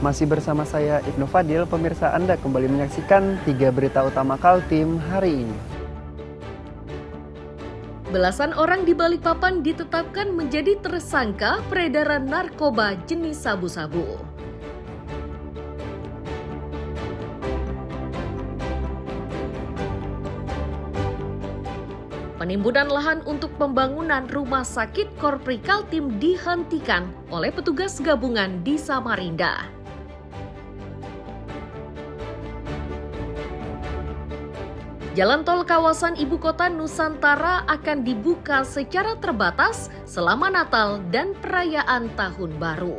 Masih bersama saya Ibnu Fadil, pemirsa Anda kembali menyaksikan 3 berita utama Kaltim hari ini. Belasan orang di Balikpapan ditetapkan menjadi tersangka peredaran narkoba jenis sabu-sabu. Penimbunan lahan untuk pembangunan rumah sakit Korpri Kaltim dihentikan oleh petugas gabungan di Samarinda. Jalan tol kawasan ibu kota Nusantara akan dibuka secara terbatas selama Natal dan perayaan Tahun Baru.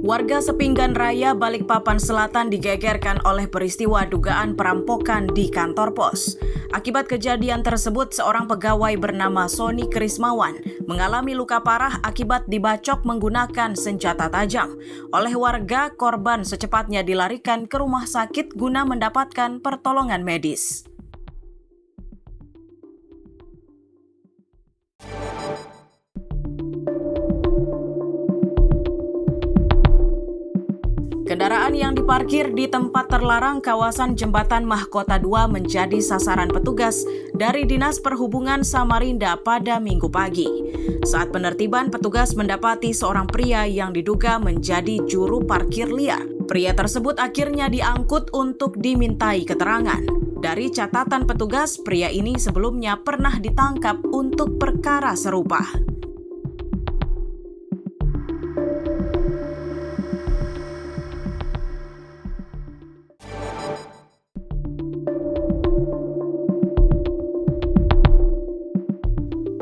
Warga Sepinggan Raya, Balikpapan Selatan digegerkan oleh peristiwa dugaan perampokan di kantor pos. Akibat kejadian tersebut, seorang pegawai bernama Sony Krismawan mengalami luka parah akibat dibacok menggunakan senjata tajam. Oleh warga, korban secepatnya dilarikan ke rumah sakit guna mendapatkan pertolongan medis. Kendaraan yang diparkir di tempat terlarang kawasan Jembatan Mahkota 2 menjadi sasaran petugas dari Dinas Perhubungan Samarinda pada Minggu pagi. Saat penertiban, petugas mendapati seorang pria yang diduga menjadi juru parkir liar. Pria tersebut akhirnya diangkut untuk dimintai keterangan. Dari catatan petugas, pria ini sebelumnya pernah ditangkap untuk perkara serupa.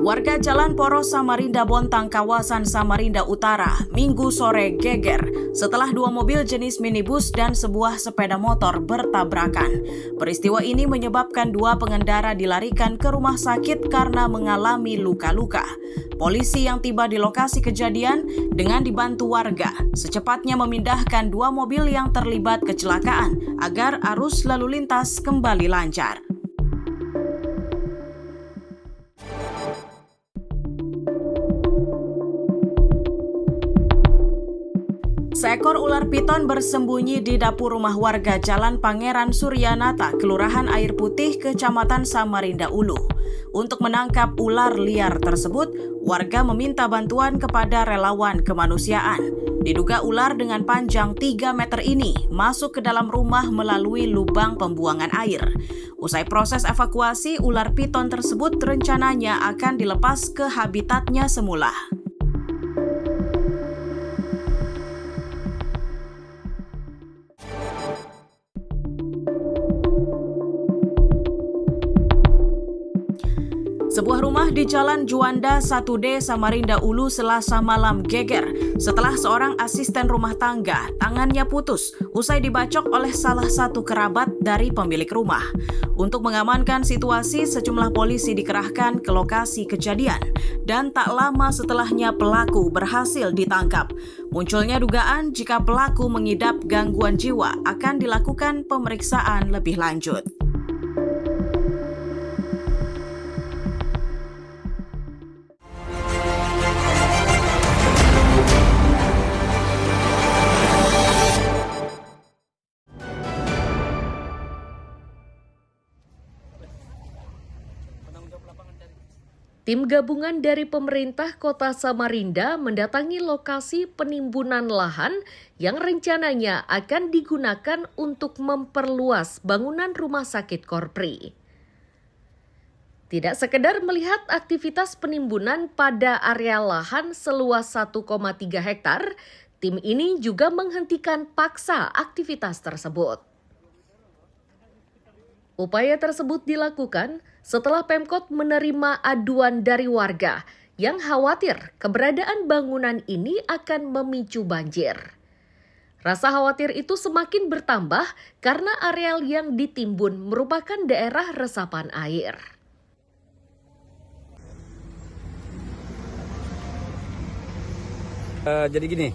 Warga Jalan Poros Samarinda Bontang, kawasan Samarinda Utara, Minggu sore geger setelah 2 mobil jenis minibus dan sebuah sepeda motor bertabrakan. Peristiwa ini menyebabkan 2 pengendara dilarikan ke rumah sakit karena mengalami luka-luka. Polisi yang tiba di lokasi kejadian dengan dibantu warga secepatnya memindahkan 2 mobil yang terlibat kecelakaan agar arus lalu lintas kembali lancar. Seekor ular piton bersembunyi di dapur rumah warga Jalan Pangeran Suryanata, Kelurahan Air Putih, Kecamatan Samarinda Ulu. Untuk menangkap ular liar tersebut, warga meminta bantuan kepada relawan kemanusiaan. Diduga ular dengan panjang 3 meter ini masuk ke dalam rumah melalui lubang pembuangan air. Usai proses evakuasi, ular piton tersebut rencananya akan dilepas ke habitatnya semula. Sebuah rumah di Jalan Juanda 1D Samarinda Ulu Selasa malam geger setelah seorang asisten rumah tangga tangannya putus usai dibacok oleh salah satu kerabat dari pemilik rumah. Untuk mengamankan situasi, sejumlah polisi dikerahkan ke lokasi kejadian dan tak lama setelahnya pelaku berhasil ditangkap. Munculnya dugaan jika pelaku mengidap gangguan jiwa akan dilakukan pemeriksaan lebih lanjut. Tim gabungan dari pemerintah Kota Samarinda mendatangi lokasi penimbunan lahan yang rencananya akan digunakan untuk memperluas bangunan rumah sakit Korpri. Tidak sekedar melihat aktivitas penimbunan pada area lahan seluas 1,3 hektar, tim ini juga menghentikan paksa aktivitas tersebut. Upaya tersebut dilakukan setelah Pemkot menerima aduan dari warga yang khawatir keberadaan bangunan ini akan memicu banjir. Rasa khawatir itu semakin bertambah karena areal yang ditimbun merupakan daerah resapan air. Jadi gini,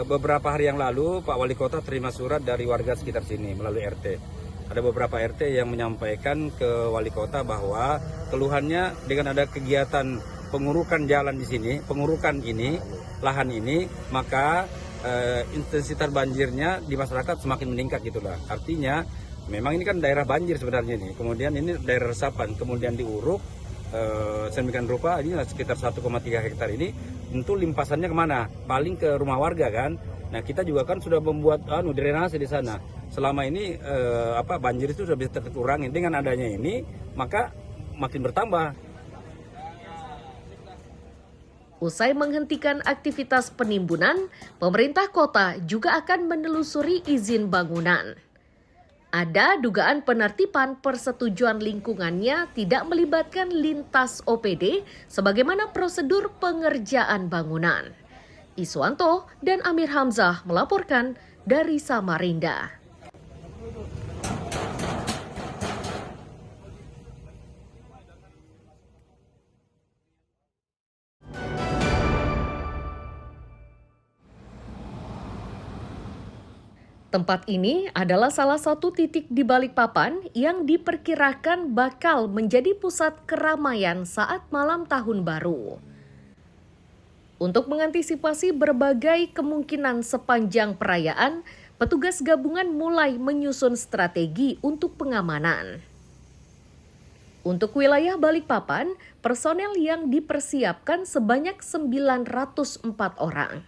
beberapa hari yang lalu Pak Wali Kota terima surat dari warga sekitar sini melalui RT. Ada beberapa RT yang menyampaikan ke Wali Kota bahwa keluhannya dengan ada kegiatan pengurukan jalan di sini, pengurukan ini, lahan ini, maka intensitas banjirnya di masyarakat semakin meningkat gitulah. Artinya memang ini kan daerah banjir sebenarnya ini. Kemudian ini daerah resapan, kemudian diuruk sedemikian rupa ini sekitar 1,3 hektar ini tentu limpasannya kemana? Paling ke rumah warga kan. Nah kita juga kan sudah membuat drainase di sana. Selama ini banjir itu sudah bisa terkurangi. Dengan adanya ini maka makin bertambah. Usai menghentikan aktivitas penimbunan, pemerintah kota juga akan menelusuri izin bangunan. Ada dugaan penertiban persetujuan lingkungannya tidak melibatkan lintas OPD sebagaimana prosedur pengerjaan bangunan. Iswanto dan Amir Hamzah melaporkan dari Samarinda. Tempat ini adalah salah satu titik di Balikpapan yang diperkirakan bakal menjadi pusat keramaian saat malam tahun baru. Untuk mengantisipasi berbagai kemungkinan sepanjang perayaan, petugas gabungan mulai menyusun strategi untuk pengamanan. Untuk wilayah Balikpapan, personel yang dipersiapkan sebanyak 904 orang.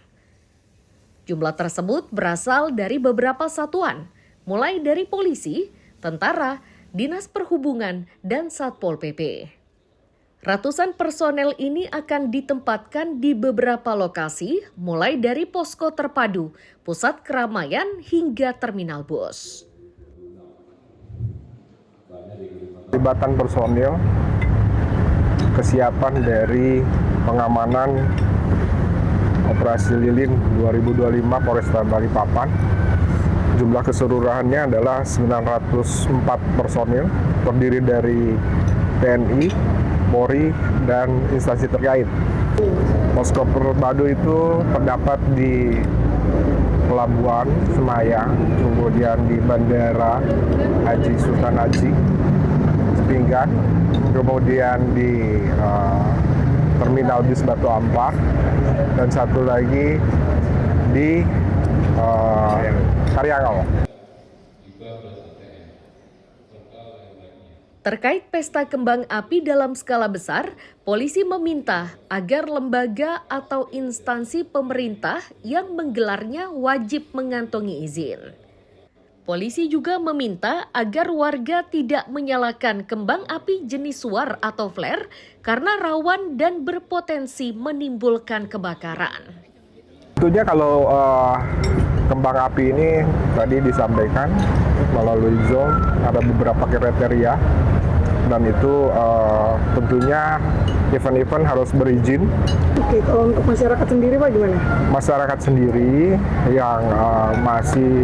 Jumlah tersebut berasal dari beberapa satuan, mulai dari polisi, tentara, dinas perhubungan, dan Satpol PP. Ratusan personel ini akan ditempatkan di beberapa lokasi, mulai dari posko terpadu, pusat keramaian, hingga terminal bus. Pelibatan personil, kesiapan dari pengamanan Operasi Lilin 2025 Polresta Balikpapan. Jumlah keseluruhannya adalah 904 personil, terdiri dari TNI, Polri, dan instansi terkait. Posko terpadu itu terdapat di Pelabuhan Semayang, kemudian di Bandara Haji Sultan Haji, Sepinggan, kemudian di Terminal bis Batu Ampar, dan satu lagi di Karyangau. Terkait pesta kembang api dalam skala besar, polisi meminta agar lembaga atau instansi pemerintah yang menggelarnya wajib mengantongi izin. Polisi juga meminta agar warga tidak menyalakan kembang api jenis war atau flare karena rawan dan berpotensi menimbulkan kebakaran. Tentunya kalau kembang api ini tadi disampaikan melalui Zoom ada beberapa kriteria, dan itu tentunya event-event harus berizin. Oke, kalau untuk masyarakat sendiri Pak gimana? Masyarakat sendiri yang masih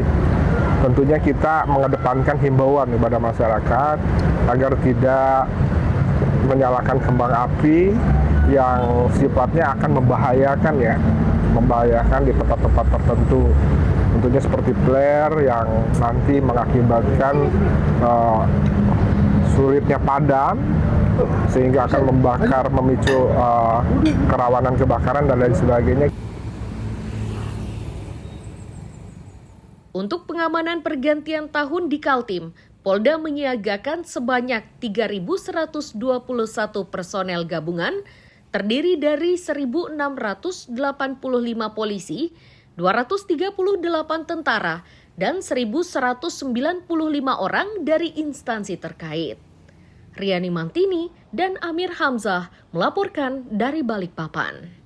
tentunya kita mengedepankan himbauan kepada masyarakat agar tidak menyalakan kembang api yang sifatnya akan membahayakan di tempat-tempat tertentu. Tentunya seperti flare yang nanti mengakibatkan sulitnya padam sehingga akan membakar, memicu kerawanan kebakaran dan lain sebagainya. Untuk pengamanan pergantian tahun di Kaltim, Polda menyiagakan sebanyak 3.121 personel gabungan, terdiri dari 1.685 polisi, 238 tentara, dan 1.195 orang dari instansi terkait. Riani Mantini dan Amir Hamzah melaporkan dari Balikpapan.